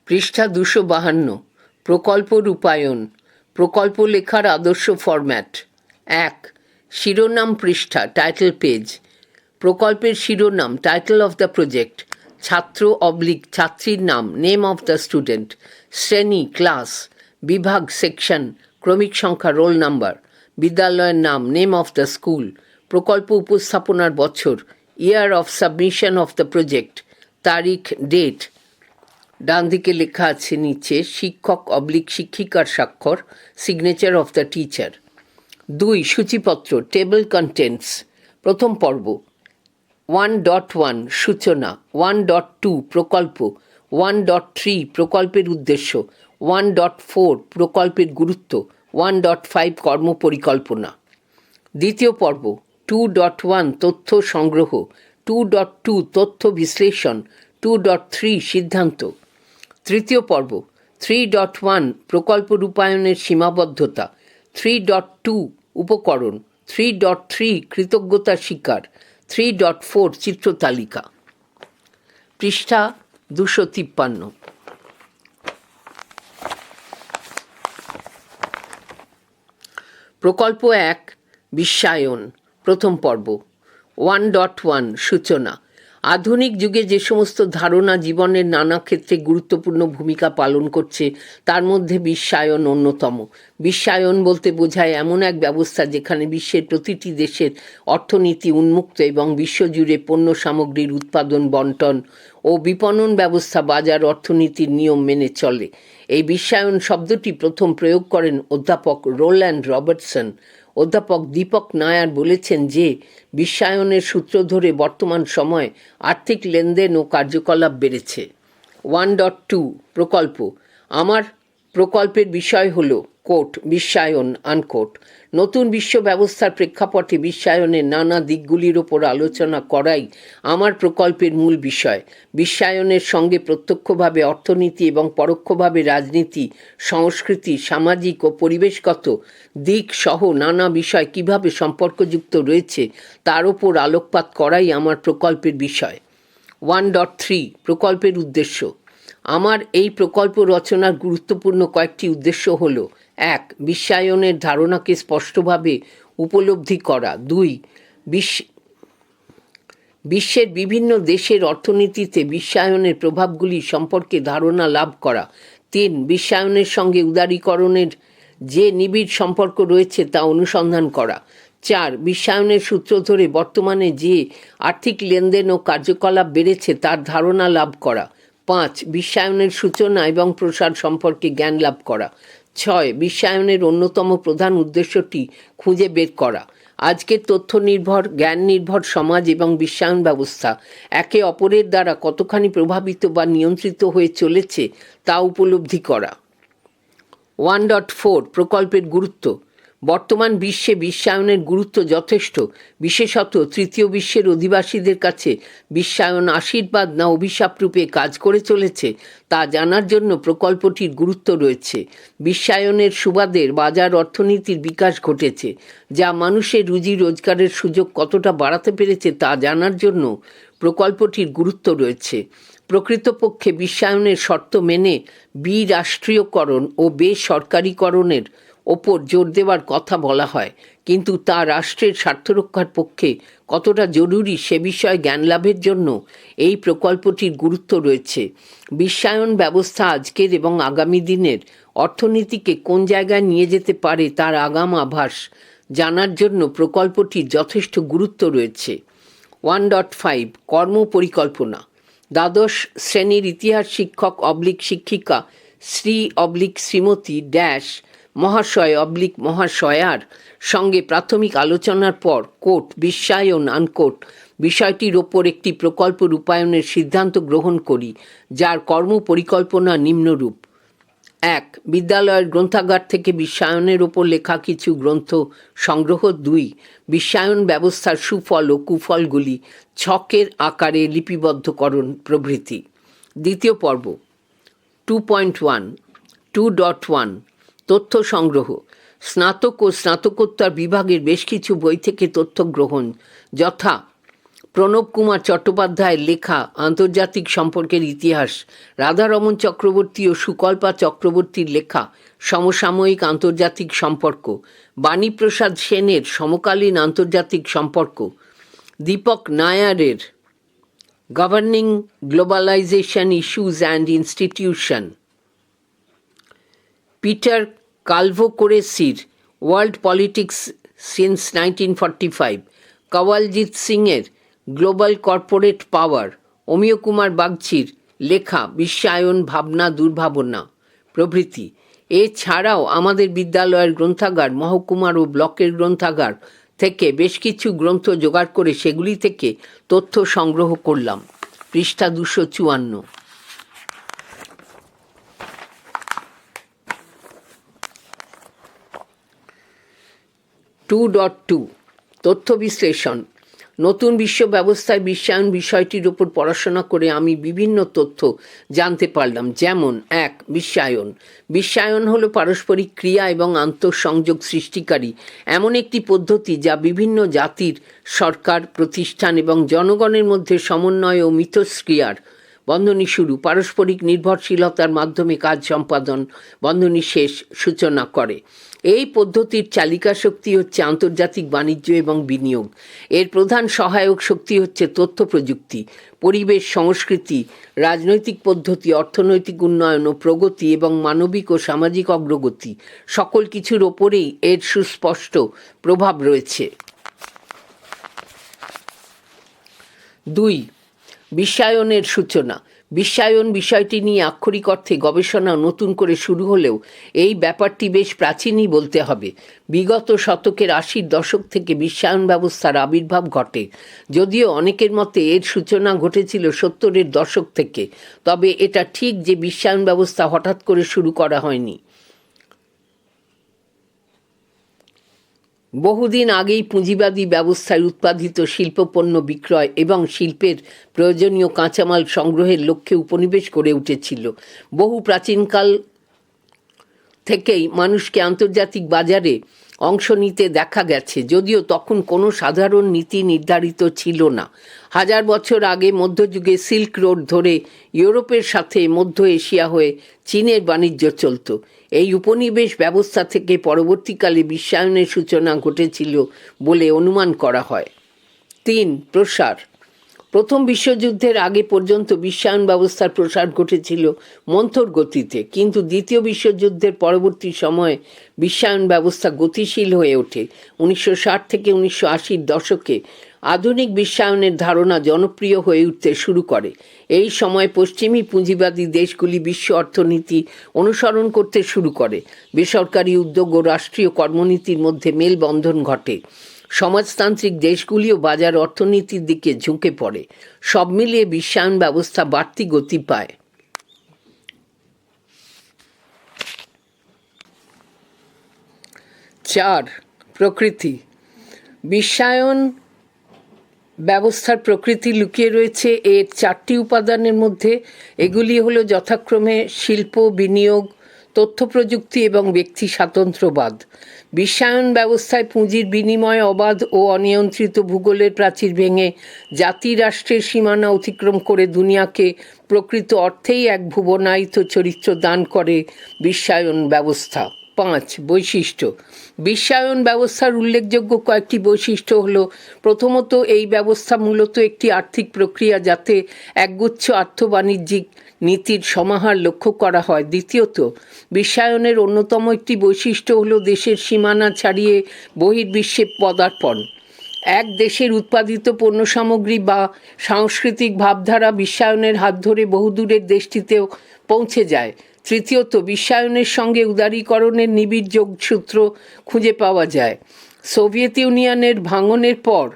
পৃষ্ঠা 252। প্রকল্প রূপায়ণ। প্রকল্প লেখার আদর্শ ফরম্যাট। 1. শিরোনাম পৃষ্ঠা, টাইটেল পেজ। প্রকল্পের শিরোনাম, টাইটেল অফ দ্য প্রজেক্ট। ছাত্র ছাত্রীর নাম, নেম অফ দ্য স্টুডেন্ট। শ্রেণী, ক্লাস। বিভাগ, সেকশন। ক্রমিক সংখ্যা, রোল নাম্বার। বিদ্যালয়ের নাম, নেম অফ দ্য স্কুল। প্রকল্প উপস্থাপনার বছর, year of submission of the project. তারিখ, ডেট। ডান দিকে লেখা আছে নিচে শিক্ষক শিক্ষিকার স্বাক্ষর, সিগনেচার অফ দ্য টিচার। 2. সূচিপত্র, টেবল কন্টেন্টস। প্রথম পর্ব। 1.1 সূচনা। 1.2 প্রকল্প। 1.3 প্রকল্পের উদ্দেশ্য। 1.4 প্রকল্পের গুরুত্ব। 1.5 কর্মপরিকল্পনা। দ্বিতীয় পর্ব। 2.1 তথ্য সংগ্রহ। 2.2 তথ্য বিশ্লেষণ। 2.3 সিদ্ধান্ত। তৃতীয় পর্ব। 3.1 প্রকল্প রূপায়ণের সীমাবদ্ধতা। 3.2 উপকরণ। 3.3 কৃতজ্ঞতা স্বীকার। 3.4 চিত্র তালিকা। পৃষ্ঠা 253। প্রকল্প 1 বিশ্বায়ন। প্রথম পর্ব। 1.1 সূচনা। আধুনিক যুগে যে সমস্ত ধারণা জীবনের নানা ক্ষেত্রে গুরুত্বপূর্ণ ভূমিকা পালন করছে তার মধ্যে বিশ্বায়ন অন্যতম। বিশ্বায়ন বলতে বোঝায় এমন এক ব্যবস্থা যেখানে বিশ্বের প্রতিটি দেশের অর্থনীতি উন্মুক্ত এবং বিশ্বজুড়ে পণ্য সামগ্রীর উৎপাদন, বণ্টন ও বিপণন ব্যবস্থা বাজার অর্থনীতির নিয়ম মেনে চলে। এই বিশ্বায়ন শব্দটি প্রথম প্রয়োগ করেন অধ্যাপক রোল্যান্ড রবার্টসন। অধ্যাপক দীপক নায়ার বলেছেন যে বিশ্বায়নের সূত্র ধরে বর্তমান সময়ে আর্থিক লেনদেন ও কার্যকলাপ বেড়েছে। 1.2 প্রকল্প। আমার প্রকল্পের বিষয় হল কোট বিশ্বায়ন আনকোট। নতুন বিশ্ব ব্যবস্থার প্রেক্ষাপটে বিশ্বায়নের নানা দিকগুলির ওপর আলোচনা করাই আমার প্রকল্পের মূল বিষয়। বিশ্বায়নের সঙ্গে প্রত্যক্ষভাবে অর্থনীতি এবং পরোক্ষভাবে রাজনীতি, সংস্কৃতি, সামাজিক ও পরিবেশগত দিক সহ নানা বিষয় কিভাবে সম্পর্কযুক্ত রয়েছে তার ওপর আলোকপাত করাই আমার প্রকল্পের বিষয়। 1.3 প্রকল্পের উদ্দেশ্য। আমার এই প্রকল্প রচনার গুরুত্বপূর্ণ কয়েকটি উদ্দেশ্য হল: 1. বিশ্বায়নের ধারণাকে স্পষ্টভাবে উপলব্ধি করা। 2. বিশ্বের বিভিন্ন দেশের অর্থনীতিতে বিশ্বায়নের প্রভাবগুলি সম্পর্কে ধারণা লাভ করা। 3. বিশ্বায়নের সঙ্গে উদারীকরণের যে নিবিড় সম্পর্ক রয়েছে তা অনুসন্ধান করা। 4. বিশ্বায়নের সূত্র ধরে বর্তমানে যে আর্থিক লেনদেন ও কার্যকলাপ বেড়েছে তার ধারণা লাভ করা। 5. বিশ্বায়নের সূচনা এবং প্রসার সম্পর্কে জ্ঞান লাভ করা। 6. বিশ্বায়নের অন্যতম প্রধান উদ্দেশ্যটি খুঁজে বের করা। আজকের তথ্য নির্ভর, জ্ঞান নির্ভর সমাজ এবং বিশ্বায়ন ব্যবস্থা একে অপরের দ্বারা কতখানি প্রভাবিত বা নিয়ন্ত্রিত হয়ে চলেছে তা উপলব্ধি করা। 1.4 প্রকল্পের গুরুত্ব। বর্তমান বিশ্বে বিশ্বায়নের গুরুত্ব যথেষ্ট। বিশেষত তৃতীয় বিশ্বের অধিবাসীদের কাছে বিশ্বায়ন আশীর্বাদ না অভিশাপ রূপে কাজ করে চলেছে তা জানার জন্য প্রকল্পটির গুরুত্ব রয়েছে। বিশ্বায়নের সুবাদে বাজার অর্থনীতির বিকাশ ঘটেছে, যা মানুষের রুজি রোজগারের সুযোগ কতটা বাড়াতে পেরেছে তা জানার জন্য প্রকল্পটির গুরুত্ব রয়েছে। প্রকৃতপক্ষে বিশ্বায়নের শর্ত মেনে বিরাষ্ট্রীয়করণ ও বেসরকারীকরণের ওপর জোর দেওয়ার কথা বলা হয়, কিন্তু তা রাষ্ট্রের স্বার্থরক্ষার পক্ষে কতটা জরুরি সে বিষয়ে জ্ঞান লাভের জন্য এই প্রকল্পটির গুরুত্ব রয়েছে। বিশ্বায়ন ব্যবস্থা আজকের এবং আগামী দিনের অর্থনীতিকে কোন জায়গায় নিয়ে যেতে পারে তার আগাম আভাস জানার জন্য প্রকল্পটির যথেষ্ট গুরুত্ব রয়েছে। 1.5 কর্মপরিকল্পনা। দ্বাদশ শ্রেণীর ইতিহাস শিক্ষক শিক্ষিকা শ্রীমতী মহাশয় মহাশয়ার সঙ্গে প্রাথমিক আলোচনার পর কোট বিশ্বায়ন আনকোট বিষয়টির ওপর একটি প্রকল্প রূপায়ণের সিদ্ধান্ত গ্রহণ করি, যার কর্মপরিকল্পনা নিম্নরূপ: 1. বিদ্যালয়ের গ্রন্থাগার থেকে বিশ্বায়নের ওপর লেখা কিছু গ্রন্থ সংগ্রহ। 2. বিশ্বায়ন ব্যবস্থার সুফল ও কুফলগুলি ছকের আকারে লিপিবদ্ধকরণ প্রভৃতি। দ্বিতীয় পর্ব। 2.1 তথ্য সংগ্রহ। স্নাতক ও স্নাতকোত্তর বিভাগের বেশ কিছু বই থেকে তথ্য গ্রহণ, যথা প্রণব কুমার চট্টোপাধ্যায়ের লেখা আন্তর্জাতিক সম্পর্কের ইতিহাস, রাধারমণ চক্রবর্তী ও সুকল্পা চক্রবর্তীর লেখা সমসাময়িক আন্তর্জাতিক সম্পর্ক, বাণীপ্রসাদ সেনের সমকালীন আন্তর্জাতিক সম্পর্ক, দীপক নায়ারের governing globalisation issues and institution, Peter কালভোকোরেসির ওয়ার্ল্ড পলিটিক্স সিন্স 1945, কওয়ালজিৎ সিংয়ের global corporate power, Amiya Kumar বাগচির লেখা বিশ্বায়ন ভাবনা দুর্ভাবনা প্রভৃতি। এছাড়াও আমাদের বিদ্যালয়ের গ্রন্থাগার, মহকুমার ও ব্লকের গ্রন্থাগার থেকে বেশ কিছু গ্রন্থ জোগাড় করে সেগুলি থেকে তথ্য সংগ্রহ করলাম। পৃষ্ঠা 254। 2.2 তথ্য বিশ্লেষণ। নতুন বিশ্ব ব্যবস্থায় বিশ্বায়ন বিষয়টির ওপর পড়াশোনা করে আমি বিভিন্ন তথ্য জানতে পারলাম। যেমন 1. বিশ্বায়ন হলো পারস্পরিক ক্রিয়া এবং আন্তঃসংযোগ সৃষ্টিকারী এমন একটি পদ্ধতি যা বিভিন্ন জাতির সরকার, প্রতিষ্ঠান এবং জনগণের মধ্যে সমন্বয় ও মিথস্ক্রিয়ার বন্ধনী শুরু, পারস্পরিক নির্ভরশীলতার মাধ্যমে কাজ সম্পাদন বন্ধনী শেষ সূচনা করে। এই পদ্ধতির চালিকা শক্তি হচ্ছে আন্তর্জাতিক বাণিজ্য এবং বিনিয়োগ। এর প্রধান সহায়ক শক্তি হচ্ছে তথ্য প্রযুক্তি, পরিবেশ, সংস্কৃতি, রাজনৈতিক পদ্ধতি, অর্থনৈতিক উন্নয়ন ও প্রগতি এবং মানবিক ও সামাজিক অগ্রগতি, সকল কিছুর ওপরেই এর সুস্পষ্ট প্রভাব রয়েছে। 2. বিশ্বায়নের সূচনা। বিশ্বায়ন বিষয়টি নিয়ে আক্ষরিক অর্থে গবেষণা নতুন করে শুরু হলেও এই ব্যাপারটি বেশ প্রাচীনই বলতে হবে। বিগত শতকের 80-র দশক থেকে বিশ্বায়ন ব্যবস্থার আবির্ভাব ঘটে। যদিও অনেকের মতে এর সূচনা ঘটেছিল 70-এর দশক থেকে, তবে এটা ঠিক যে বিশ্বায়ন ব্যবস্থা হঠাৎ করে শুরু করা হয়নি। বহুদিন আগেই পুঁজিবাদী ব্যবস্থায় উৎপাদিত শিল্পপণ্য বিক্রয় এবং শিল্পের প্রয়োজনীয় কাঁচামাল সংগ্রহের লক্ষ্যে উপনিবেশ গড়ে উঠেছিল। বহু প্রাচীনকাল থেকেই মানুষকে আন্তর্জাতিক বাজারে অংশ নিতে দেখা গেছে, যদিও তখন কোনো সাধারণ নীতি নির্ধারিত ছিল না। 1000 বছর আগে মধ্যযুগে সিল্ক রোড ধরে ইউরোপের সাথে মধ্য এশিয়া হয়ে চীনের বাণিজ্য চলত। এই উপনিবেশ ব্যবস্থা থেকে পরবর্তীকালে বিশ্বায়নের সূচনা ঘটেছিল বলে অনুমান করা হয়। 3. প্রসার। প্রথম বিশ্বযুদ্ধের আগে পর্যন্ত বিশ্বায়ন ব্যবস্থার প্রসার ঘটেছিল মন্থর গতিতে, কিন্তু দ্বিতীয় বিশ্বযুদ্ধের পরবর্তী সময়ে বিশ্বায়ন ব্যবস্থা গতিশীল হয়ে ওঠে। 1960 থেকে 1980-র দশকে আধুনিক বিশ্বায়নের ধারণা জনপ্রিয় হয়ে উঠতে শুরু করে। এই সময় পশ্চিমী পুঁজিবাদী দেশগুলি বিশ্ব অর্থনীতি অনুসরণ করতে শুরু করে। বেসরকারি উদ্যোগ ও রাষ্ট্রীয় কর্মনীতির মধ্যে মেলবন্ধন ঘটে। সমাজতান্ত্রিক দেশগুলিও বাজার অর্থনীতির দিকে ঝুঁকে পড়ে। সব মিলিয়ে বিশ্বায়ন ব্যবস্থা বাড়তি গতি পায়। 4. প্রকৃতি। বিশ্বায়ন ব্যবস্থার প্রকৃতি লুকিয়ে রয়েছে এর 4টি উপাদানের মধ্যে। এগুলি হলো যথাক্রমে শিল্প, বিনিয়োগ, তথ্য প্রযুক্তি এবং ব্যক্তি স্বাতন্ত্র্যবাদ। বিশ্বায়ন ব্যবস্থায় পুঁজির বিনিময় অবাধ ও অনিয়ন্ত্রিত ভূগোলের প্রাচীর ভেঙে জাতি রাষ্ট্রের সীমানা অতিক্রম করে দুনিয়াকে প্রকৃত অর্থেই এক ভুবনায়িত চরিত্র দান করে বিশ্বায়ন ব্যবস্থা। 5. বৈশিষ্ট্য। বিশ্বায়ন ব্যবস্থার উল্লেখযোগ্য কয়েকটি বৈশিষ্ট্য হলো: প্রথমত, এই ব্যবস্থা মূলত একটি আর্থিক প্রক্রিয়া যাতে একগুচ্ছ আর্থ-বাণিজ্যিক নীতির সমাহার লক্ষ্য করা হয়। দ্বিতীয়ত, বিশ্বায়নের অন্যতম একটি বৈশিষ্ট্য হলো দেশের সীমানা ছাড়িয়ে বহির্বিশ্বে পদার্পণ। এক দেশের উৎপাদিত পণ্য সামগ্রী বা সাংস্কৃতিক ভাবধারা বিশ্বায়নের হাত ধরে বহুদূরের দেশটিতেও পৌঁছে যায়। তৃতীয়ত, বিশ্বায়নের সঙ্গে উদারীকরণের নিবিড় যোগসূত্র খুঁজে পাওয়া যায়। সোভিয়েত ইউনিয়নের ভাঙনের পর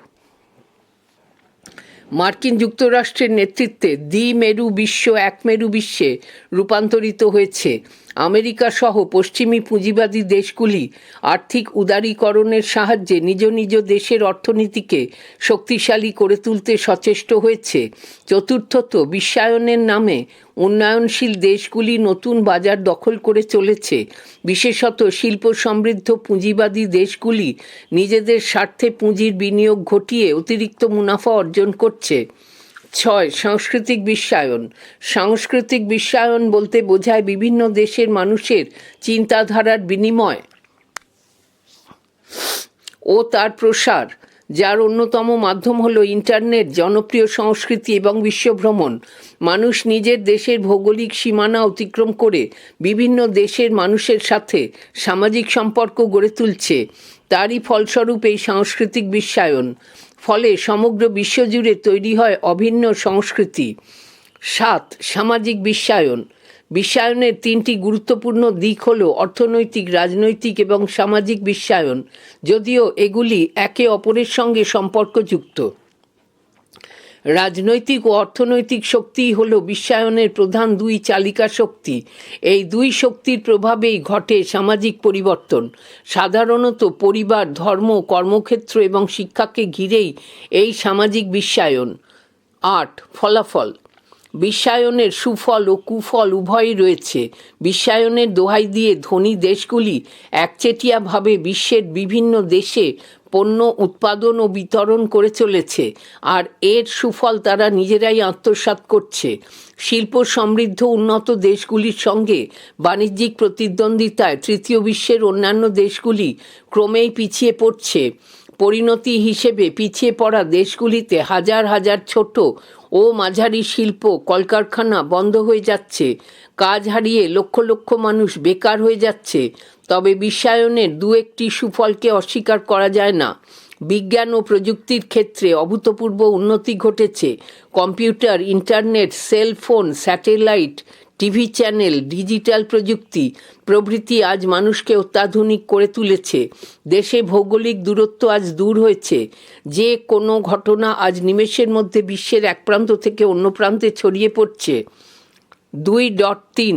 মার্কিন যুক্তরাষ্ট্রের নেতৃত্বে দ্বিমেরু বিশ্ব একমেরু বিশ্বে রূপান্তরিত হয়েছে। আমেরিকা সহ পশ্চিমী পুঁজিবাদী দেশগুলি আর্থিক উদারীকরণের সাহায্যে নিজ নিজ দেশের অর্থনীতিকে শক্তিশালী করে তুলতে সচেষ্ট হয়েছে। চতুর্থত, বিশ্বায়নের নামে উন্নয়নশীল দেশগুলি নতুন বাজার দখল করে চলেছে। বিশেষত শিল্প সমৃদ্ধ পুঁজিবাদী দেশগুলি নিজেদের স্বার্থে পুঁজির বিনিয়োগ ঘটিয়ে অতিরিক্ত মুনাফা অর্জন করছে। 6. সাংস্কৃতিক বিশ্বায়ন। সাংস্কৃতিক বিশ্বায়ন বলতে বোঝায় বিভিন্ন দেশের মানুষের চিন্তাধারার বিনিময় ও তার প্রসার, যার অন্যতম মাধ্যম হলো ইন্টারনেট, জনপ্রিয় সংস্কৃতি এবং বিশ্বভ্রমণ। মানুষ নিজের দেশের ভৌগোলিক সীমানা অতিক্রম করে বিভিন্ন দেশের মানুষের সাথে সামাজিক সম্পর্ক গড়ে তুলছে। তারই ফলস্বরূপ এই সাংস্কৃতিক বিশ্বায়ন। ফলে সমগ্র বিশ্বজুড়ে তৈরি হয় অভিন্ন সংস্কৃতি। 7. সামাজিক বিশ্বায়ন। বিশ্বায়নের 3টি গুরুত্বপূর্ণ দিক হল অর্থনৈতিক, রাজনৈতিক এবং সামাজিক বিশ্বায়ন, যদিও এগুলি একে অপরের সঙ্গে সম্পর্কযুক্ত। রাজনৈতিক ও অর্থনৈতিক শক্তিই হল বিশ্বায়নের প্রধান দুই চালিকা শক্তি। এই দুই শক্তির প্রভাবেই ঘটে সামাজিক পরিবর্তন। সাধারণত পরিবার, ধর্ম, কর্মক্ষেত্র এবং শিক্ষাকে ঘিরেই এই সামাজিক বিশ্বায়ন। 8. ফলাফল। বিশ্বায়নের সুফল ও কুফল উভয়ই রয়েছে। বিশ্বায়নের দোহাই দিয়ে ধনী দেশগুলি একচেটিয়াভাবে বিশ্বের বিভিন্ন দেশে পণ্য উৎপাদন ও বিতরণ করে চলেছে, আর এর সুফল তারা নিজেরাই আত্মসাৎ করছে। শিল্প সমৃদ্ধ উন্নত দেশগুলির সঙ্গে বাণিজ্যিক প্রতিদ্বন্দ্বিতায় তৃতীয় বিশ্বের অন্যান্য দেশগুলি ক্রমেই পিছিয়ে পড়ছে। পরিণতি হিসেবে পিছিয়ে পড়া দেশগুলিতে হাজার হাজার ছোট ও মাঝারি শিল্প কলকারখানা বন্ধ হয়ে যাচ্ছে, কাজ হারিয়ে লক্ষ লক্ষ মানুষ বেকার হয়ে যাচ্ছে। তবে বিশ্বায়নের দু একটি সুফলকে অস্বীকার করা যায় না। বিজ্ঞান ও প্রযুক্তির ক্ষেত্রে অভূতপূর্ব উন্নতি ঘটেছে। Computer, internet, cell phone, satellite, TV channel, digital প্রযুক্তি প্রভৃতি আজ মানুষকে অত্যাধুনিক করে তুলেছে। দেশে ভৌগোলিক দূরত্ব আজ দূর হয়েছে। যে কোনো ঘটনা আজ নিমেষের মধ্যে বিশ্বের এক প্রান্ত থেকে অন্য প্রান্তে ছড়িয়ে পড়ছে। 2.3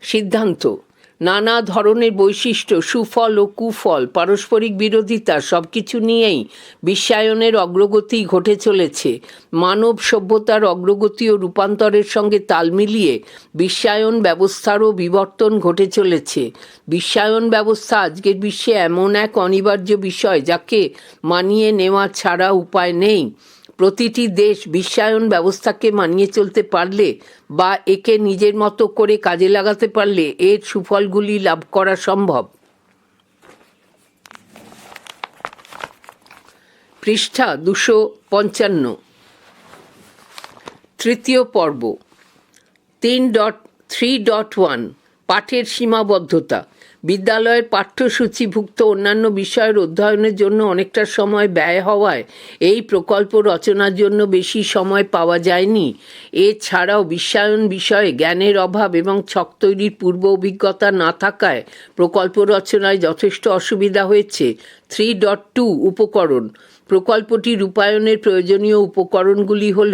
সিদ্ধান্ত। নানা ধরনের বৈশিষ্ট্য, সুফল ও কুফল, পারস্পরিক বিরোধিতা সবকিছু নিয়েই বিশ্বায়নের অগ্রগতি ঘটে চলেছে। মানব সভ্যতার অগ্রগতি ও রূপান্তরের সঙ্গে তাল মিলিয়ে বিশ্বায়ন ব্যবস্থারও বিবর্তন ঘটে চলেছে। বিশ্বায়ন ব্যবস্থা আজকের বিশ্বে এমন এক অনিবার্য বিষয় যাকে মানিয়ে নেওয়া ছাড়া উপায় নেই। প্রতিটি দেশ বিশ্বায়ন ব্যবস্থাকে মানিয়ে চলতে পারলে বা একে নিজের মতো করে কাজে লাগাতে পারলে এর সুফলগুলি লাভ করা সম্ভব। পৃষ্ঠা 255। তৃতীয় পর্ব। 3.3.1 পাঠের সীমাবদ্ধতা। বিদ্যালয়ের পাঠ্যসূচিভুক্ত অন্যান্য বিষয়ের অধ্যয়নের জন্য অনেকটা সময় ব্যয় হওয়ায় এই প্রকল্প রচনার জন্য বেশি সময় পাওয়া যায়নি। এছাড়াও বিশ্বায়ন বিষয়ে জ্ঞানের অভাব এবং ছক তৈরির পূর্ব অভিজ্ঞতা না থাকায় প্রকল্প রচনায় যথেষ্ট অসুবিধা হয়েছে। 3.2 উপকরণ। প্রকল্পটি রূপায়ণের প্রয়োজনীয় উপকরণগুলি হল: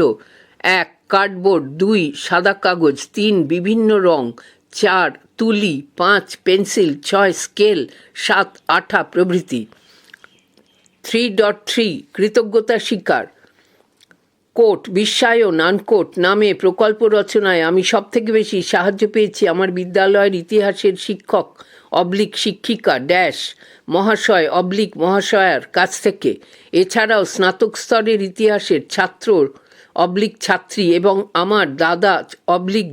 1. কার্ডবোর্ড, 2. সাদা কাগজ, 3. বিভিন্ন রং, 4. তুলি, 5. পেন্সিল, 6. স্কেল, 7. আঠা প্রভৃতি। 3.3 কৃতজ্ঞতা স্বীকার। কোট বিশ্বায়ন আনকোট নামে প্রকল্প রচনায় আমি সবথেকে বেশি সাহায্য পেয়েছি আমার বিদ্যালয়ের ইতিহাসের শিক্ষক শিক্ষিকা মহাশয় মহাশয়ার কাছ থেকে। এছাড়াও স্নাতক স্তরের ইতিহাসের ছাত্র ছাত্রী এবং আমার দাদা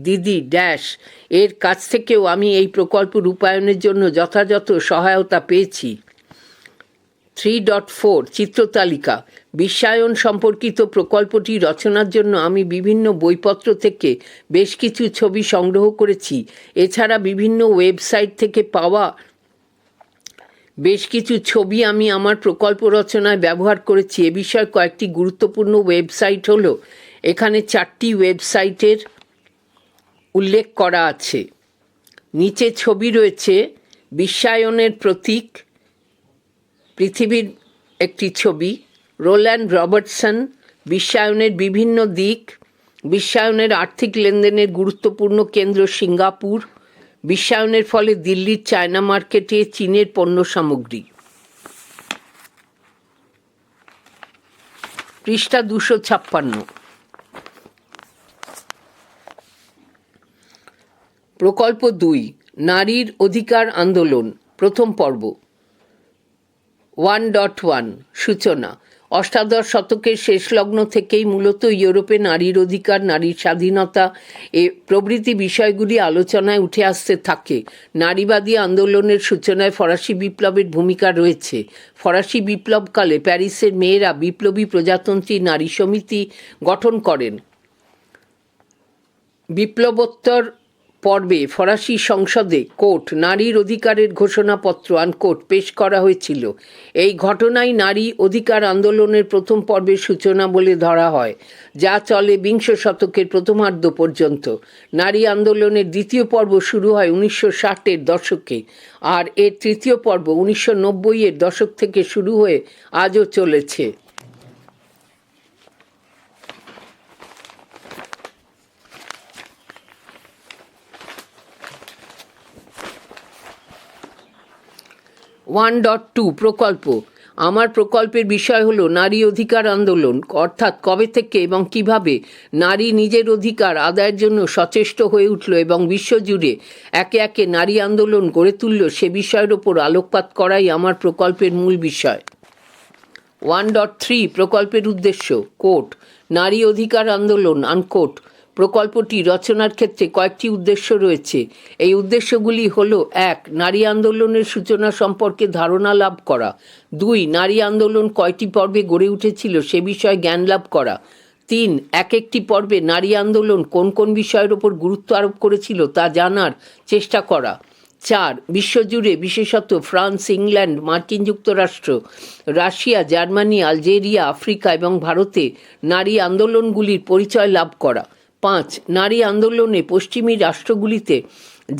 দিদি এর কাছ থেকেও আমি এই প্রকল্প রূপায়ণের জন্য যথাযথ সহায়তা পেয়েছি। 3.4 চিত্রতালিকা। বিশ্বায়ন সম্পর্কিত প্রকল্পটি রচনার জন্য আমি বিভিন্ন বইপত্র থেকে বেশ কিছু ছবি সংগ্রহ করেছি। এছাড়া বিভিন্ন ওয়েবসাইট থেকে পাওয়া বেশ কিছু ছবি আমি আমার প্রকল্প রচনায় ব্যবহার করেছি। এ বিষয়ে কয়েকটি গুরুত্বপূর্ণ ওয়েবসাইট হলো, এখানে 4টি ওয়েবসাইটের উল্লেখ করা আছে। নিচে ছবি রয়েছে। বিশ্বায়নের প্রতীক, পৃথিবীর একটি ছবি। রোল্যান্ড রবার্টসন, বিশ্বায়নের বিভিন্ন দিক, বিশ্বায়নের আর্থিক লেনদেনের গুরুত্বপূর্ণ কেন্দ্র সিঙ্গাপুর, বিশ্বায়নের ফলে দিল্লির চায়না মার্কেটে চীনের পণ্য সামগ্রী। পৃষ্ঠা 256। প্রকল্প 2, নারীর অধিকার আন্দোলন, প্রথম পর্ব। 1.1 সূচনা। অষ্টাদশ শতকের শেষ লগ্ন থেকেই মূলত ইউরোপে নারীর অধিকার, নারীর স্বাধীনতা প্রভৃতি বিষয়গুলি আলোচনায় উঠে আসতে থাকে। নারীবাদী আন্দোলনের সূচনায় ফরাসি বিপ্লবের ভূমিকা রয়েছে। ফরাসি বিপ্লবকালে প্যারিসের মেয়েরা বিপ্লবী প্রজাতন্ত্রী নারী সমিতি গঠন করেন। বিপ্লবোত্তর পর্বে ফরাসি সংসদে কোট নারীর অধিকারের ঘোষণাপত্র আনকোট পেশ করা হয়েছিল। এই ঘটনাই নারী অধিকার আন্দোলনের প্রথম পর্বের সূচনা বলে ধরা হয়, যা চলে বিংশ শতকের প্রথমার্ধ পর্যন্ত। নারী আন্দোলনের দ্বিতীয় পর্ব শুরু হয় 1960-এর দশকে, আর এর তৃতীয় পর্ব 1990-এর দশক থেকে শুরু হয়ে আজও চলেছে। প্রকল্প। আমার প্রকল্পের বিষয় হলো নারী অধিকার আন্দোলন, অর্থাৎ কবে থেকে এবং কিভাবে নারী নিজের অধিকার আদায়ের জন্য সচেষ্ট হয়ে উঠল এবং বিশ্বজুড়ে একে একে নারী আন্দোলন গড়ে তুলল সে বিষয়ের ওপর আলোকপাত করাই আমার প্রকল্পের মূল বিষয়। 1.3 প্রকল্পের উদ্দেশ্য কোট নারী অধিকার আন্দোলন আনকোট। প্রকল্পটি রচনার ক্ষেত্রে কয়েকটি উদ্দেশ্য রয়েছে। এই উদ্দেশ্যগুলি হল: 1. নারী আন্দোলনের সূচনা সম্পর্কে ধারণা লাভ করা। 2. নারী আন্দোলন কয়টি পর্বে গড়ে উঠেছিল সে বিষয়ে জ্ঞান লাভ করা। 3. এক একটি পর্বে নারী আন্দোলন কোন কোন বিষয়ের ওপর গুরুত্ব আরোপ করেছিল তা জানার চেষ্টা করা। 4. বিশ্বজুড়ে বিশেষত ফ্রান্স, ইংল্যান্ড, মার্কিন যুক্তরাষ্ট্র, রাশিয়া, জার্মানি, আলজেরিয়া, আফ্রিকা এবং ভারতে নারী আন্দোলনগুলির পরিচয় লাভ করা। 5. নারী আন্দোলনে পশ্চিমী রাষ্ট্রগুলিতে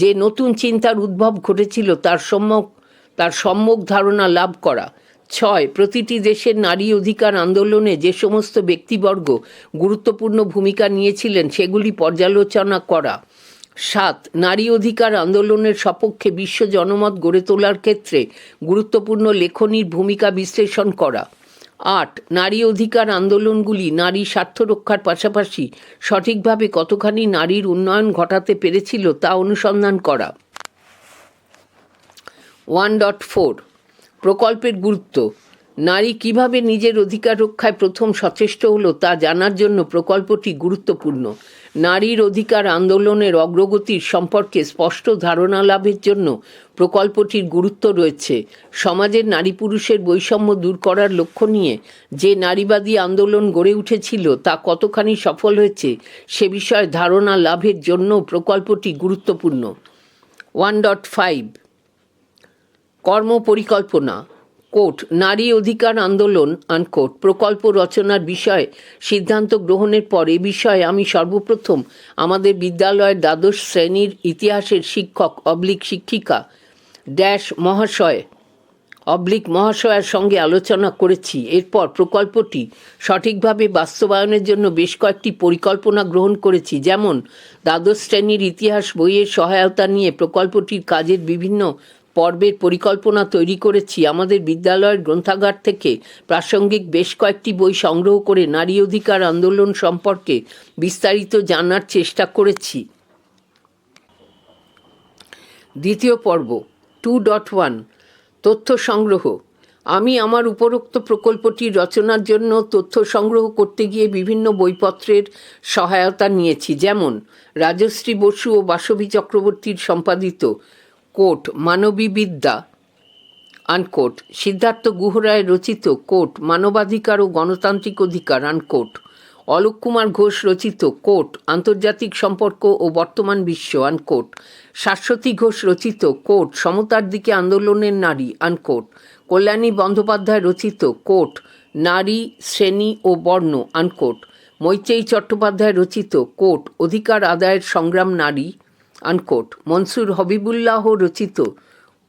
যে নতুন চিন্তার উদ্ভব ঘটেছিল তার সম্যক ধারণা লাভ করা। 6. প্রতিটি দেশের নারী অধিকার আন্দোলনে যে সমস্ত ব্যক্তিবর্গ গুরুত্বপূর্ণ ভূমিকা নিয়েছিলেন সেগুলি পর্যালোচনা করা। 7. নারী অধিকার আন্দোলনের সপক্ষে বিশ্ব জনমত গড়ে তোলার ক্ষেত্রে গুরুত্বপূর্ণ লেখনীর ভূমিকা বিশ্লেষণ করা। 8. নারী অধিকার আন্দোলনগুলি নারী স্বার্থ রক্ষার পাশাপাশি সঠিকভাবে কতখানি নারীর উন্নয়ন ঘটাতে পেরেছিল তা অনুসন্ধান করা। 1.4 প্রকল্পের গুরুত্ব। নারী কিভাবে নিজের অধিকার রক্ষায় প্রথম সচেষ্ট হলো তা জানার জন্য প্রকল্পটি গুরুত্বপূর্ণ। নারীর অধিকার আন্দোলনের অগ্রগতির সম্পর্কে স্পষ্ট ধারণা লাভের জন্য প্রকল্পটির গুরুত্ব রয়েছে। সমাজের নারী পুরুষের বৈষম্য দূর করার লক্ষ্য নিয়ে যে নারীবাদী আন্দোলন গড়ে উঠেছিল তা কতখানি সফল হয়েছে সে বিষয়ে ধারণা লাভের জন্য প্রকল্পটি গুরুত্বপূর্ণ। 1.5 কর্মপরিকল্পনা কোট নারী অধিকার আন্দোলন আনকোট প্রকল্প রচনার বিষয়ে সিদ্ধান্ত গ্রহণের পর এ বিষয়ে আমি সর্বপ্রথম আমাদের বিদ্যালয়ের দ্বাদশ শ্রেণীর ইতিহাসের শিক্ষক শিক্ষিকা মহাশয়ের সঙ্গে আলোচনা করেছি। এরপর প্রকল্পটি সঠিকভাবে বাস্তবায়নের জন্য বেশ কয়েকটি পরিকল্পনা গ্রহণ করেছি, যেমন দ্বাদশ শ্রেণীর ইতিহাস বইয়ের সহায়তা নিয়ে প্রকল্পটির কাজের বিভিন্ন পর্বের পরিকল্পনা তৈরি করেছি। আমাদের বিদ্যালয়ের গ্রন্থাগার থেকে প্রাসঙ্গিক বেশ কয়েকটি বই সংগ্রহ করে নারী অধিকার আন্দোলন সম্পর্কে বিস্তারিত জানার চেষ্টা করেছি। দ্বিতীয় পর্ব 2.1 তথ্য সংগ্রহ। আমি আমার উপরোক্ত প্রকল্পটি রচনার জন্য তথ্য সংগ্রহ করতে গিয়ে বিভিন্ন বইপত্রের সহায়তা নিয়েছি, যেমন রাজশ্রী বসু ও বাসবী চক্রবর্তীর সম্পাদিত কোট মানবীবিদ্যা আনকোট, সিদ্ধার্থ গুহরায় রচিত কোট মানবাধিকার ও গণতান্ত্রিক অধিকার আনকোট, অলোক কুমার ঘোষ রচিত কোট আন্তর্জাতিক সম্পর্ক ও বর্তমান বিশ্ব আনকোট, শাশ্বতী ঘোষ রচিত কোট সমতার দিকে আন্দোলনের নারী আনকোট, কল্যাণী বন্দ্যোপাধ্যায় রচিত কোট নারী, শ্রেণী ও বর্ণ আনকোট, মৈত্রেয়ী চট্টোপাধ্যায় রচিত কোট অধিকার আদায়ের সংগ্রাম নারী আনকোট, মনসুর হবিবুল্লাহ রচিত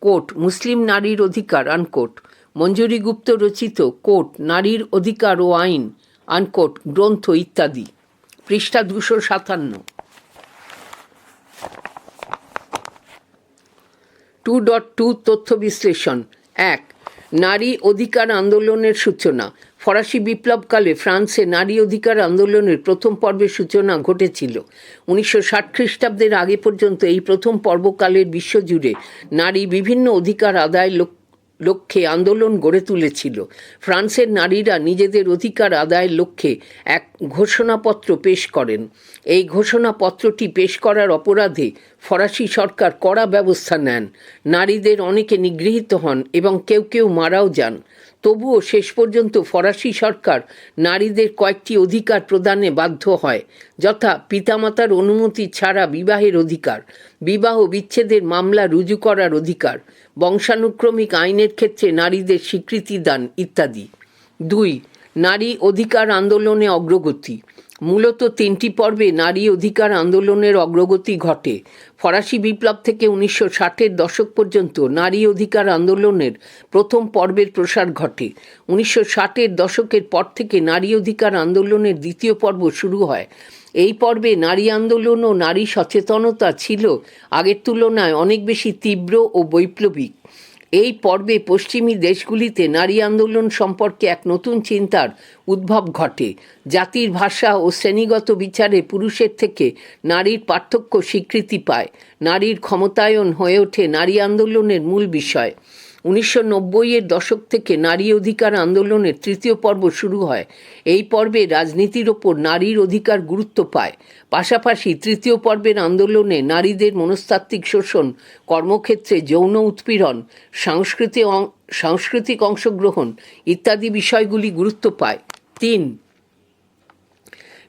কোট মুসলিম নারীর অধিকার আনকোট, মঞ্জুরি গুপ্ত রচিত কোট নারীর অধিকার ও আইন আনকোট গ্রন্থ ইত্যাদি। পৃষ্ঠা 257। 2.2 তথ্য বিশ্লেষণ। 1. নারী অধিকার আন্দোলনের সূচনা। ফরাসি বিপ্লবকালে ফ্রান্সে নারী অধিকার আন্দোলনের প্রথম পর্বের সূচনা ঘটেছিল। 1960 খ্রিস্টাব্দের আগে পর্যন্ত এই প্রথম পর্বকালের বিশ্বজুড়ে নারী বিভিন্ন অধিকার আদায়ের লক্ষ্যে আন্দোলন গড়ে তুলেছিল। ফ্রান্সের নারীরা নিজেদের অধিকার আদায়ের লক্ষ্যে এক ঘোষণাপত্র পেশ করেন। এই ঘোষণাপত্রটি পেশ করার অপরাধে ফরাসি সরকার কড়া ব্যবস্থা নেন। নারীদের অনেকে নিগৃহীত হন এবং কেউ কেউ মারাও যান। তবুও শেষ পর্যন্ত ফরাসি সরকার নারীদের কয়েকটি অধিকার প্রদানে বাধ্য হয়, যথা পিতামাতার অনুমতি ছাড়া বিবাহের অধিকার, বিবাহ বিচ্ছেদের মামলা রুজু করার অধিকার, বংশানুক্রমিক আইনের ক্ষেত্রে নারীদের স্বীকৃতি দান ইত্যাদি। 2. নারী অধিকার আন্দোলনে অগ্রগতি। মূলত 3টি পর্বে নারী অধিকার আন্দোলনের অগ্রগতি ঘটে। ফরাসি বিপ্লব থেকে 1960-এর দশক পর্যন্ত নারী অধিকার আন্দোলনের প্রথম পর্বের প্রসার ঘটে। 1960-এর দশকের পর থেকে নারী অধিকার আন্দোলনের দ্বিতীয় পর্ব শুরু হয়। এই পর্বে নারী আন্দোলন ও নারী সচেতনতা ছিল আগের তুলনায় অনেক বেশি তীব্র ও বৈপ্লবিক। এই পর্বে পশ্চিমী দেশগুলিতে নারী আন্দোলন সম্পর্কে এক নতুন চিন্তার উদ্ভব ঘটে। জাতির ভাষা ও শ্রেণীগত বিচারে পুরুষের থেকে নারীর পার্থক্য স্বীকৃতি পায়। নারীর ক্ষমতায়ন হয়ে ওঠে নারী আন্দোলনের মূল বিষয়। 1990-এর দশক থেকে নারী অধিকার আন্দোলনের তৃতীয় পর্ব শুরু হয়। এই পর্বে রাজনীতির ওপর নারীর অধিকার গুরুত্ব পায়। পাশাপাশি তৃতীয় পর্বের আন্দোলনে নারীদের মনস্তাত্ত্বিক শোষণ, কর্মক্ষেত্রে যৌন উৎপীড়ন, সাংস্কৃতিক অংশগ্রহণ ইত্যাদি বিষয়গুলি গুরুত্ব পায়। 3.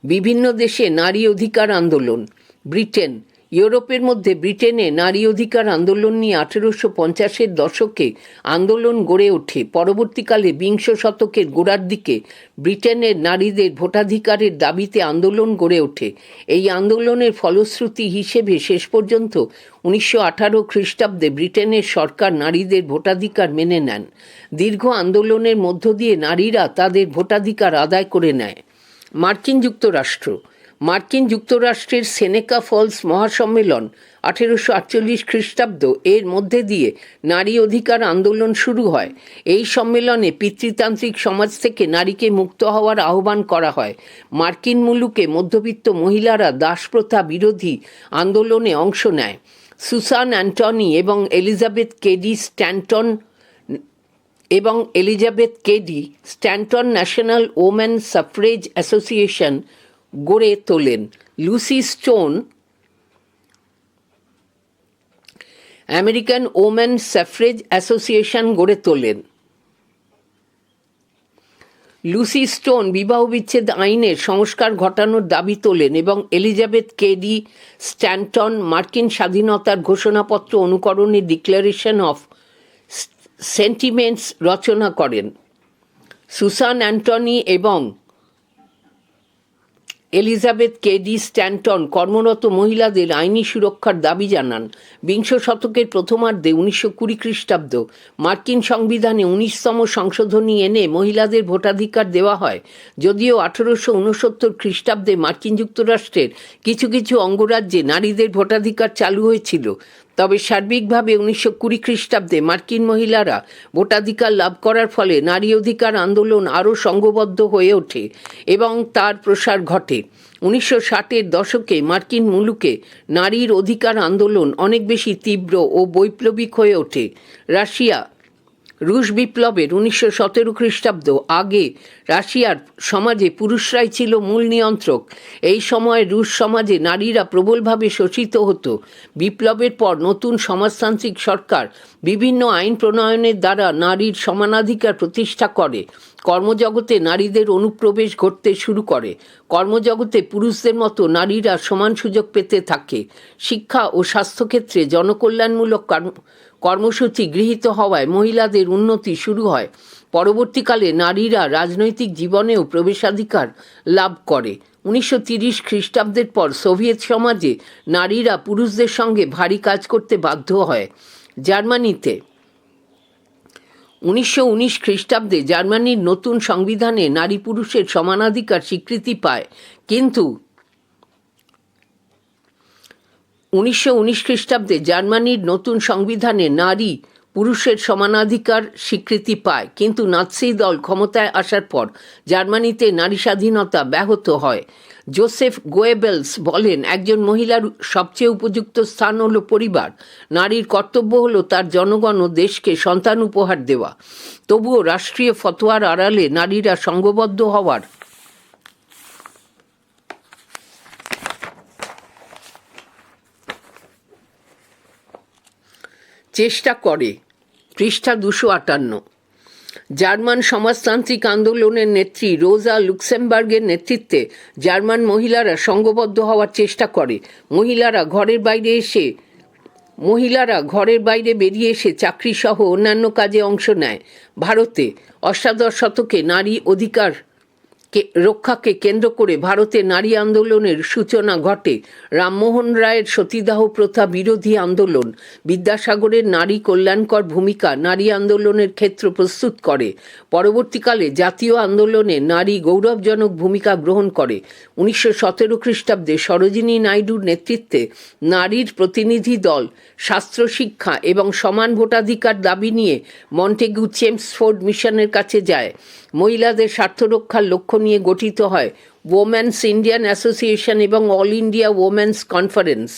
বিভিন্ন দেশে নারী অধিকার আন্দোলন। ব্রিটেন। ইউরোপের মধ্যে ব্রিটেনে নারী অধিকার আন্দোলন নিয়ে 1850-এর দশকে আন্দোলন গড়ে ওঠে। পরবর্তীকালে বিংশ শতকের গোড়ার দিকে ব্রিটেনের নারীদের ভোটাধিকারের দাবিতে আন্দোলন গড়ে ওঠে। এই আন্দোলনের ফলশ্রুতি হিসেবে শেষ পর্যন্ত 1918 খ্রিস্টাব্দে ব্রিটেনের সরকার নারীদের ভোটাধিকার মেনে নেন। দীর্ঘ আন্দোলনের মধ্য দিয়ে নারীরা তাদের ভোটাধিকার আদায় করে নেয়। মার্কিন যুক্তরাষ্ট্রের সেনেকা ফলস মহাসম্মেলন 1848 খ্রিস্টাব্দ এর মধ্যে দিয়ে নারী অধিকার আন্দোলন শুরু হয়। এই সম্মেলনে পিতৃতান্ত্রিক সমাজ থেকে নারীকে মুক্ত হওয়ার আহ্বান করা হয়। মার্কিন মুলুকে মধ্যবিত্ত মহিলারা দাসপ্রথা বিরোধী আন্দোলনে অংশ নেয়। সুসান অ্যান্টনি এবং Elizabeth Cady Stanton National Women Suffrage Association গড়ে তোলেন। Lucy Stone American Women Suffrage Association গড়ে তোলেন। লুসি স্টোন বিবাহ বিচ্ছেদ আইনের সংস্কার ঘটানোর দাবি তোলেন এবং এলিজাবেথ কেডি স্ট্যান্টন মার্কিন স্বাধীনতার ঘোষণাপত্র অনুকরণে ডিক্লারেশন অফ সেন্টিমেন্টস রচনা করেন। সুসান অ্যান্টনি এবং এলিজাবেথ কেডি স্ট্যান্টন কর্মরত মহিলাদের আইনি সুরক্ষার দাবি জানান। বিংশ শতকের প্রথমার্ধে 1920 খ্রিস্টাব্দ মার্কিন সংবিধানে 19তম সংশোধনী এনে মহিলাদের ভোটাধিকার দেওয়া হয়। যদিও 1869 খ্রিস্টাব্দে মার্কিন যুক্তরাষ্ট্রের কিছু কিছু অঙ্গরাজ্যে নারীদের ভোটাধিকার চালু হয়েছিল, তবে সার্বিকভাবে 1920 খ্রিস্টাব্দে মার্কিন মহিলারা ভোটাধিকার লাভ করার ফলে নারী অধিকার আন্দোলন আরও সংঘবদ্ধ হয়ে ওঠে এবং তার প্রসার ঘটে। 1960-এর দশকে মার্কিন মুলুকে নারীর অধিকার আন্দোলন অনেক বেশি তীব্র ও বৈপ্লবিক হয়ে ওঠে। রুশ বিপ্লবের 1917 খ্রিস্টাব্দ আগে রাশিয়ার সমাজে পুরুষরাই ছিল মূল নিয়ন্ত্রক। এই সময় রুশ সমাজে নারীরা প্রবলভাবে শোষিত হতো। বিপ্লবের পর নতুন সমাজতান্ত্রিক সরকার বিভিন্ন আইন প্রণয়নের দ্বারা নারীর সমানাধিকার প্রতিষ্ঠা করে। কর্মজগতে নারীদের অনুপ্রবেশ ঘটতে শুরু করে। কর্মজগতে পুরুষদের মতো নারীরা সমান সুযোগ পেতে থাকে। শিক্ষা ও স্বাস্থ্যক্ষেত্রে জনকল্যাণমূলক কর্মসূচি গৃহীত হওয়ায় মহিলাদের উন্নতি শুরু হয়। পরবর্তীকালে নারীরা রাজনৈতিক জীবনেও প্রবেশাধিকার লাভ করে। 1930 খ্রিস্টাব্দের পর সোভিয়েত সমাজে নারীরা পুরুষদের সঙ্গে ভারী কাজ করতে বাধ্য হয়। জার্মানিতে 1919 খ্রিস্টাব্দে জার্মানির নতুন সংবিধানে নারী পুরুষের সমানাধিকার স্বীকৃতি পায়, কিন্তু 1919 খ্রিস্টাব্দে জার্মানির নতুন সংবিধানে নারী পুরুষের সমানাধিকার স্বীকৃতি পায়, কিন্তু নাৎসি দল ক্ষমতায় আসার পর জার্মানিতে নারী স্বাধীনতা ব্যাহত হয়। জোসেফ গোয়েবেলস বলেন, একজন মহিলার সবচেয়ে উপযুক্ত স্থান হলো পরিবার। নারীর কর্তব্য হলো তার জনগণ ও দেশকে সন্তান উপহার দেওয়া। তবুও রাষ্ট্রীয় ফতোয়ার আড়ালে নারীরা সংঘবদ্ধ হওয়ার চেষ্টা করে। পৃষ্ঠা 258। জার্মান সমাজতান্ত্রিক আন্দোলনের নেত্রী রোজা লুক্সেমবার্গের নেতৃত্বে জার্মান মহিলারা সংঘবদ্ধ হওয়ার চেষ্টা করে। মহিলারা ঘরের বাইরে বেরিয়ে এসে চাকরি সহ অন্যান্য কাজে অংশ নেয়। ভারতে অষ্টাদশ শতকে নারী অধিকার রক্ষাকে কেন্দ্র করে ভারতে নারী আন্দোলনের সূচনা ঘটে। রামমোহন রায়ের সতীদাহ প্রথা বিরোধী আন্দোলন, বিদ্যাসাগরের নারী কল্যাণকর ভূমিকা নারী আন্দোলনের ক্ষেত্র প্রস্তুত করে। পরবর্তীকালে জাতীয় আন্দোলনে নারী গৌরবজনক ভূমিকা গ্রহণ করে। 1917 খ্রিস্টাব্দে সরোজিনী নাইডুর নেতৃত্বে নারীর প্রতিনিধি দল শাস্ত্র শিক্ষা এবং সমান ভোটাধিকার দাবি নিয়ে মন্টেগু চেমসফোর্ড মিশনের কাছে যায়। মহিলাদের স্বার্থ রক্ষার লক্ষ্য নিয়ে গঠিত হয় ওমেন্স ইন্ডিয়ান অ্যাসোসিয়েশন এবং অল ইন্ডিয়া ওমেন্স কনফারেন্স।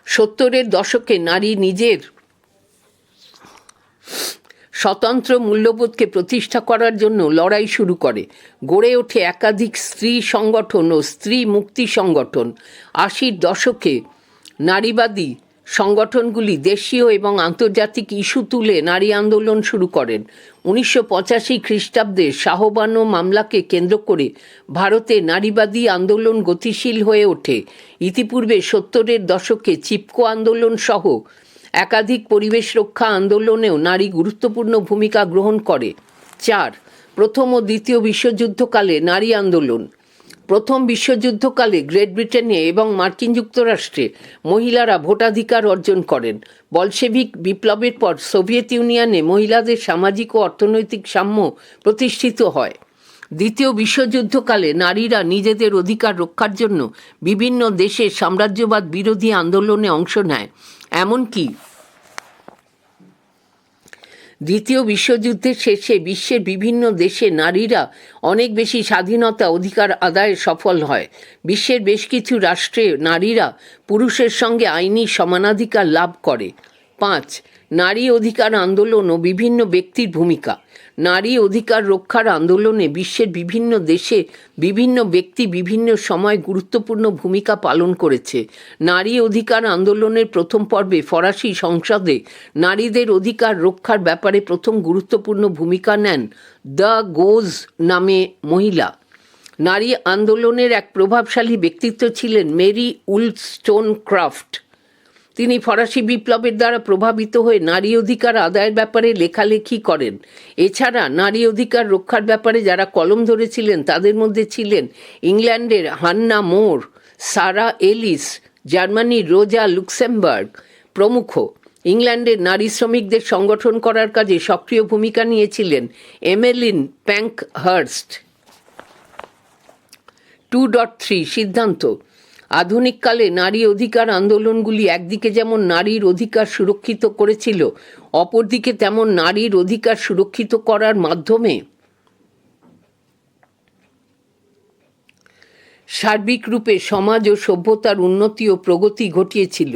সত্তরের দশকে নারী নিজের স্বতন্ত্র মূল্যবোধকে প্রতিষ্ঠা করার জন্য লড়াই শুরু করে। গড়ে ওঠে একাধিক স্ত্রী সংগঠন ও স্ত্রী মুক্তি সংগঠন। 80-র দশকে নারীবাদী সংগঠনগুলি দেশীয় এবং আন্তর্জাতিক ইস্যু তুলে নারী আন্দোলন শুরু করেন। 1985 খ্রিস্টাব্দে শাহবানো মামলাকে কেন্দ্র করে ভারতে নারীবাদী আন্দোলন গতিশীল হয়ে ওঠে। ইতিপূর্বে 70-এর দশকে চিপকো আন্দোলন সহ একাধিক পরিবেশ রক্ষা আন্দোলনেও নারী গুরুত্বপূর্ণ ভূমিকা গ্রহণ করে। 4. প্রথম ও দ্বিতীয় বিশ্বযুদ্ধকালে নারী আন্দোলন। প্রথম বিশ্বযুদ্ধকালে গ্রেট ব্রিটেনে এবং মার্কিন যুক্তরাষ্ট্রে মহিলারা ভোটাধিকার অর্জন করেন। বলশেভিক বিপ্লবের পর সোভিয়েত ইউনিয়নে মহিলাদের সামাজিক ও অর্থনৈতিক সাম্য প্রতিষ্ঠিত হয়। দ্বিতীয় বিশ্বযুদ্ধকালে নারীরা নিজেদের অধিকার রক্ষার জন্য বিভিন্ন দেশে সাম্রাজ্যবাদ বিরোধী আন্দোলনে অংশ নেয়। এমনকি দ্বিতীয় বিশ্বযুদ্ধের শেষে বিশ্বের বিভিন্ন দেশে নারীরা অনেক বেশি স্বাধীনতা অধিকার আদায়ে সফল হয়। বিশ্বের বেশ কিছু রাষ্ট্রে নারীরা পুরুষের সঙ্গে আইনি সমানাধিকার লাভ করে। 5. নারী অধিকার আন্দোলন ও বিভিন্ন ব্যক্তির ভূমিকা। নারী অধিকার রক্ষার আন্দোলনে বিশ্বের বিভিন্ন দেশে বিভিন্ন ব্যক্তি বিভিন্ন সময় গুরুত্বপূর্ণ ভূমিকা পালন করেছে। নারী অধিকার আন্দোলনের প্রথম পর্বে ফরাসি সংসদে নারীদের অধিকার রক্ষার ব্যাপারে প্রথম গুরুত্বপূর্ণ ভূমিকা নেন দ্য গোজ নামে মহিলা। নারী আন্দোলনের এক প্রভাবশালী ব্যক্তিত্ব ছিলেন মেরি উলস্টোনক্রাফট। তিনি ফরাসি বিপ্লবের দ্বারা প্রভাবিত হয়ে নারী অধিকার আদায়ের ব্যাপারে লেখালেখি করেন। এছাড়া নারী অধিকার রক্ষার ব্যাপারে যারা কলম ধরেছিলেন তাদের মধ্যে ছিলেন ইংল্যান্ডের হান্না মোর, সারা এলিস, জার্মানির রোজা লুক্সেমবার্গ প্রমুখ। ইংল্যান্ডের নারী শ্রমিকদের সংগঠন করার কাজে সক্রিয় ভূমিকা নিয়েছিলেন এমেলিন প্যাঙ্কহার্স্ট। 2.3 সিদ্ধান্ত। আধুনিককালে নারী অধিকার আন্দোলনগুলি একদিকে যেমন নারীর অধিকার সুরক্ষিত করেছিল, অপরদিকে তেমন নারীর অধিকার সুরক্ষিত করার মাধ্যমে সার্বিকরূপে সমাজ ও সভ্যতার উন্নতি ও প্রগতি ঘটিয়েছিল।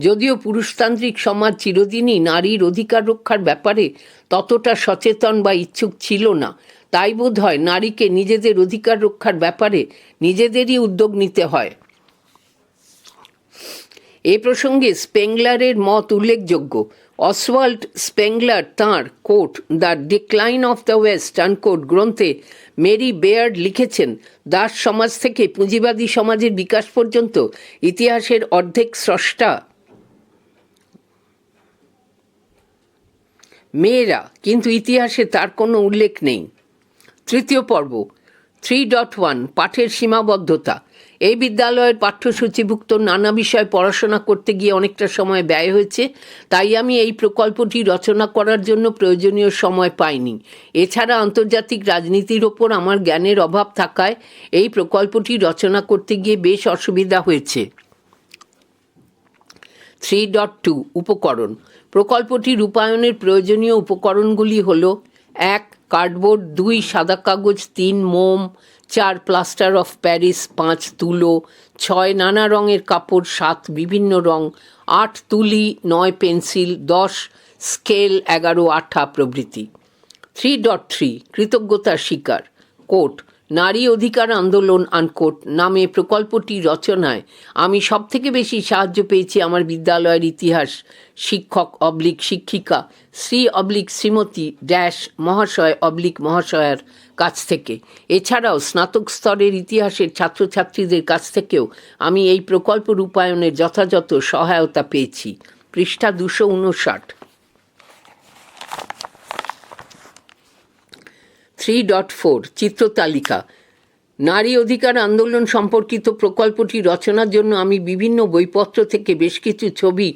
যদিও পুরুষতান্ত্রিক সমাজ চিরদিনই নারীর অধিকার রক্ষার ব্যাপারে ততটা সচেতন বা ইচ্ছুক ছিল না, তাই বোধ হয় নারীকে নিজেদের অধিকার রক্ষার ব্যাপারে নিজেদেরই উদ্যোগ নিতে হয়। এ প্রসঙ্গে স্পেংলারের মত উল্লেখযোগ্য। অসওয়াল্ড স্পেংলার তাঁর coat the decline of the West unquote গ্রন্থে মেরি বেয়ার্ড লিখেছেন, দাস সমাজ থেকে পুঁজিবাদী সমাজের বিকাশ পর্যন্ত ইতিহাসের অর্ধেক স্রষ্টা মেয়েরা, কিন্তু ইতিহাসে তার কোনো উল্লেখ নেই। তৃতীয় পর্ব। 3.1 পাঠের সীমাবদ্ধতা। এই বিদ্যালয়ের পাঠ্যসূচিভুক্ত নানা বিষয় পড়াশোনা করতে গিয়ে অনেকটা সময় ব্যয় হয়েছে, তাই আমি এই প্রকল্পটি রচনা করার জন্য প্রয়োজনীয় সময় পাইনি। এছাড়া আন্তর্জাতিক রাজনীতির ওপর আমার জ্ঞানের অভাব থাকায় এই প্রকল্পটি রচনা করতে গিয়ে বেশ অসুবিধা হয়েছে। 3.2 উপকরণ। প্রকল্পটি রূপায়ণের প্রয়োজনীয় উপকরণগুলি হল: 1 কার্ডবোর্ড, 2 সাদা কাগজ, 3 মোম, 4 প্লাস্টার অফ প্যারিস, 5 তুলো, 6 নানা রঙের কাপড়, 7 বিভিন্ন রং, 8 তুলি, 9 পেন্সিল, 10 স্কেল, 11 আঠা প্রভৃতি। 3.3 কৃতজ্ঞতার স্বীকার। কোট, নারী অধিকার আন্দোলন আনকোট নামে প্রকল্পটি রচনায় আমি সবথেকে বেশি সাহায্য পেয়েছি আমার বিদ্যালয়ের ইতিহাস শিক্ষক শিক্ষিকা শ্রীমতী মহাশয় মহাশয়ার কাছ থেকে। এছাড়াও স্নাতক স্তরের ইতিহাসের ছাত্রছাত্রীদের কাছ থেকেও আমি এই প্রকল্প রূপায়ণের যথাযথ সহায়তা পেয়েছি। পৃষ্ঠা 259। 3.4 চিত্রতালিকা। নারী অধিকার আন্দোলন সম্পর্কিত প্রকল্পটি রচনার জন্য আমি বিভিন্ন বইপত্র থেকে বেশ কিছু ছবি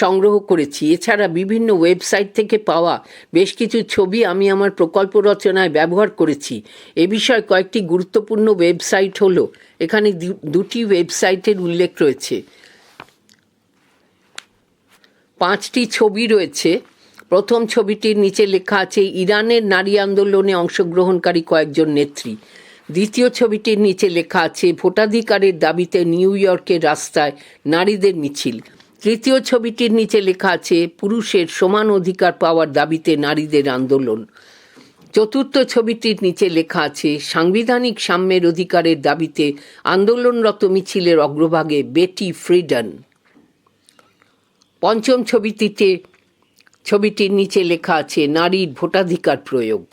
সংগ্রহ করেছি। এছাড়া বিভিন্ন ওয়েবসাইট থেকে পাওয়া বেশ কিছু ছবি আমি আমার প্রকল্প রচনায় ব্যবহার করেছি। এ বিষয়ে কয়েকটি গুরুত্বপূর্ণ ওয়েবসাইট হলো, এখানে দুটি ওয়েবসাইটের উল্লেখ রয়েছে। 5টি ছবি রয়েছে। প্রথম ছবিটির নিচে লেখা আছে ইরানের নারী আন্দোলনে অংশগ্রহণকারী কয়েকজন নেত্রী। দ্বিতীয় ছবিটির নিচে লেখা আছে ভোটাধিকারের দাবিতে নিউ ইয়র্কের রাস্তায় নারীদের মিছিল। তৃতীয় ছবিটির নিচে লেখা আছে পুরুষের সমান অধিকার পাওয়ার দাবিতে নারীদের আন্দোলন। চতুর্থ ছবিটির নিচে লেখা আছে সাংবিধানিক সাম্যের অধিকারের দাবিতে আন্দোলনরত মিছিলের অগ্রভাগে বেটি ফ্রিডেন। পঞ্চম ছবিটির নিচে লেখা আছে নারীর ভোটাধিকার প্রয়োগ।